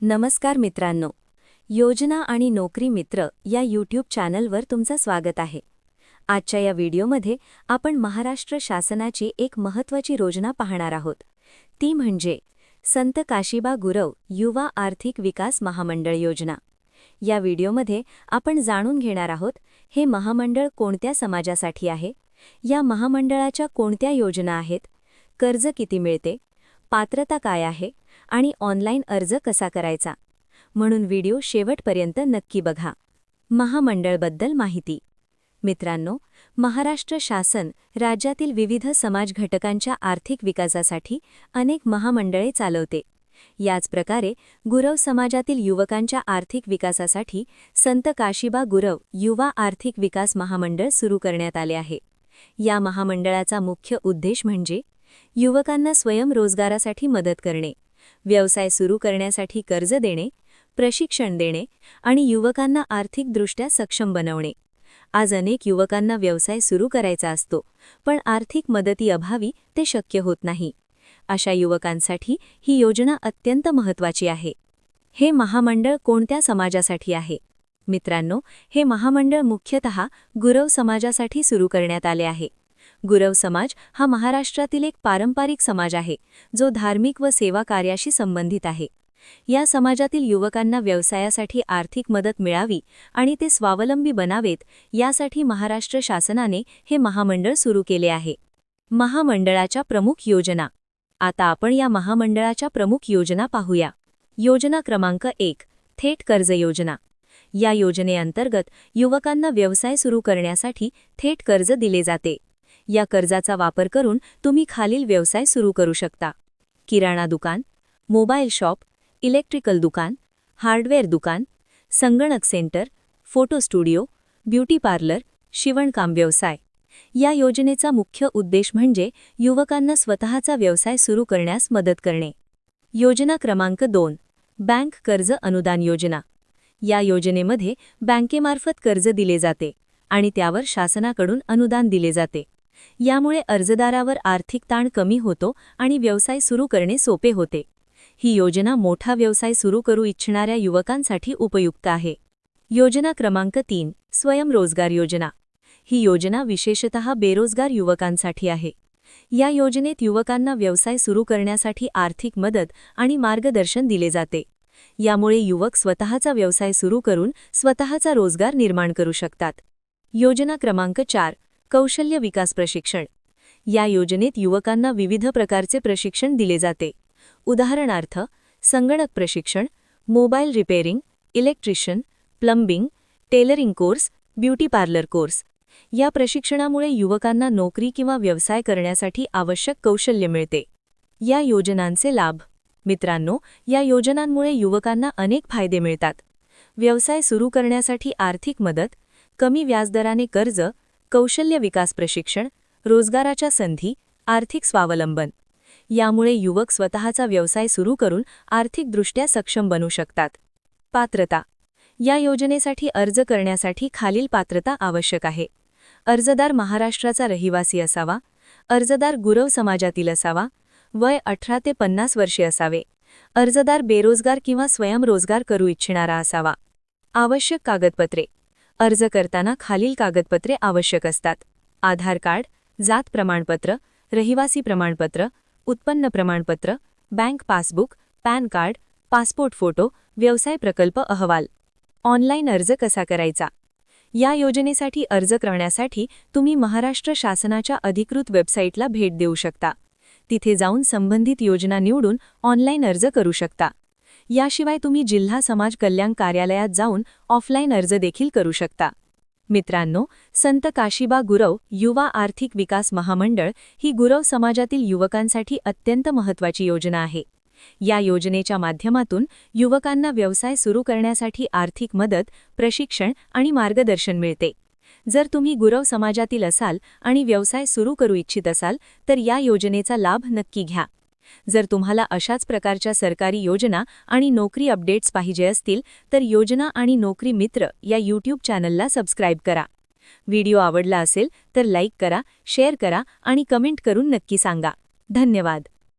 नमस्कार मित्रांनो, योजना आणि नोकरी मित्र या यूट्यूब चॅनलवर तुमचं स्वागत आहे. आजच्या या व्हिडिओमध्ये आपण महाराष्ट्र शासनाची एक महत्त्वाची योजना पाहणार आहोत. ती म्हणजे संत काशिबा गुरव युवा आर्थिक विकास महामंडळ योजना. या व्हिडिओमध्ये आपण जाणून घेणार आहोत हे महामंडळ कोणत्या समाजासाठी आहे, या महामंडळाच्या कोणत्या योजना आहेत, कर्ज किती मिळते, पात्रता काय आहे आणि ऑनलाईन अर्ज कसा करायचा. म्हणून व्हिडिओ शेवटपर्यंत नक्की बघा. महामंडळबद्दल माहिती. मित्रांनो, महाराष्ट्र शासन राज्यातील विविध समाज घटकांच्या आर्थिक विकासासाठी अनेक महामंडळे चालवते. याच प्रकारे गुरव समाजातील युवकांच्या आर्थिक विकासासाठी संत काशिबा गुरव युवा आर्थिक विकास महामंडळ सुरू करण्यात आले आहे. या महामंडळाचा मुख्य उद्देश म्हणजे युवकांना स्वयंरोजगारासाठी मदत करणे, व्यवसाय सुरू करण्यासाठी कर्ज देणे, प्रशिक्षण देणे आणि युवकांना आर्थिकदृष्ट्या सक्षम बनवणे. आज अनेक युवकांना व्यवसाय सुरू करायचा असतो, पण आर्थिक मदतीअभावी ते शक्य होत नाही. अशा युवकांसाठी ही योजना अत्यंत महत्त्वाची आहे. हे महामंडळ कोणत्या समाजासाठी आहे? मित्रांनो, हे महामंडळ मुख्यतः गुरव समाजासाठी सुरू करण्यात आले आहे. गुरव समाज हा महाराष्ट्रातील एक पारंपरिक समाज आहे, जो धार्मिक व सेवा कार्याशी संबंधित आहे. या समाजातील युवकांना व्यवसायासाठी आर्थिक मदत मिळावी आणि ते स्वावलंबी बनावेत, यासाठी महाराष्ट्र शासनाने हे महामंडळ सुरू केले आहे. महामंडळाच्या प्रमुख योजना. आता आपण या महामंडळाच्या प्रमुख योजना पाहूया. योजना क्रमांक 1, थेट कर्ज योजना. या योजनेअंतर्गत युवकांना व्यवसाय सुरू करण्यासाठी थेट कर्ज दिले जाते. या कर्जाचा वापर करून तुम्ही खालील व्यवसाय सुरू करू शकता: किराणा दुकान, मोबाईल शॉप, इलेक्ट्रिकल दुकान, हार्डवेअर दुकान, संगणक centre, photo studio, beauty parlour, शिवणकाम व्यवसाय. या योजनेचा मुख्य उद्देश म्हणजे युवकांना स्वतःचा व्यवसाय सुरू करण्यास मदत करणे. योजना क्रमांक 2, बँक कर्ज अनुदान योजना. या योजनेमध्ये बँकेमार्फत कर्ज दिले जाते आणि त्यावर शासनाकडून अनुदान दिले जाते. यामुळे अर्जदारावर आर्थिक ताण कमी होतो आणि व्यवसाय सुरू करणे सोपे होते. ही योजना मोठा व्यवसाय सुरू करू इच्छिणाऱ्या युवकांसाठी उपयुक्त आहे. योजना क्रमांक 3, स्वयंरोजगार योजना. ही योजना विशेषतः बेरोजगार युवकांसाठी आहे. या योजनेत युवकांना व्यवसाय सुरू करण्यासाठी आर्थिक मदत आणि मार्गदर्शन दिले जाते. यामुळे युवक स्वतःचा व्यवसाय सुरू करून स्वतःचा रोजगार निर्माण करू शकतात. योजना क्रमांक 4, कौशल्य विकास प्रशिक्षण. या योजनेत युवकांना विविध प्रकारचे प्रशिक्षण दिले जाते. उदाहरणार्थ, संगणक प्रशिक्षण, mobile repairing, electrician, plumbing, tailoring course, beauty parlour course. या प्रशिक्षणामुळे युवकांना नोकरी किंवा व्यवसाय करण्यासाठी आवश्यक कौशल्य मिळते. या योजनांचे लाभ. मित्रांनो, या योजनांमुळे युवकांना अनेक फायदे मिळतात. व्यवसाय सुरू करण्यासाठी आर्थिक मदत, कमी व्याजदराने कर्ज, कौशल्य विकास प्रशिक्षण, रोजगाराच्या संधी, आर्थिक स्वावलंबन. यामुळे युवक स्वतःचा व्यवसाय सुरू करून आर्थिकदृष्ट्या सक्षम बनू शकतात. पात्रता. या योजनेसाठी अर्ज करण्यासाठी खालील पात्रता आवश्यक आहे. अर्जदार महाराष्ट्राचा रहिवासी असावा. अर्जदार गुरव समाजातील असावा. वय 18 ते 50 वर्षे असावे. अर्जदार बेरोजगार किंवा स्वयंरोजगार करू इच्छिणारा असावा. आवश्यक कागदपत्रे. अर्ज करताना खालील कागदपत्रे आवश्यक असतात: आधार कार्ड, जात प्रमाणपत्र, रहिवासी प्रमाणपत्र, उत्पन्न प्रमाणपत्र, bank passbook, pan card, passport photo, व्यवसाय प्रकल्प अहवाल. ऑनलाईन अर्ज कसा करायचा? या योजनेसाठी अर्ज करण्यासाठी तुम्ही महाराष्ट्र शासनाच्या अधिकृत वेबसाईटला भेट देऊ शकता. तिथे जाऊन संबंधित योजना निवडून ऑनलाईन अर्ज करू शकता. याशिवाय तुम्ही जिल्हा समाज कल्याण कार्यालयात जाऊन ऑफलाईन अर्ज देखील करू शकता. मित्रांनो, संत काशिबा गुरव युवा आर्थिक विकास महामंडळ ही गुरव समाजातील युवकांसाठी अत्यंत महत्त्वाची योजना आहे. या योजनेच्या माध्यमातून युवकांना व्यवसाय सुरू करण्यासाठी आर्थिक मदत, प्रशिक्षण आणि मार्गदर्शन मिळते. जर तुम्ही गुरव समाजातील असाल आणि व्यवसाय सुरू करू इच्छित असाल तर या योजनेचा लाभ नक्की घ्या. जर तुम्हाला अशाच प्रकारच्या सरकारी योजना आणि नोकरी अपडेट्स पाहिजे असतील तर योजना आणि नोकरी मित्र या यूट्यूब चॅनलला सबस्क्राईब करा. व्हिडिओ आवडला असेल तर लाईक करा, शेअर करा आणि कमेंट करून नक्की सांगा. धन्यवाद.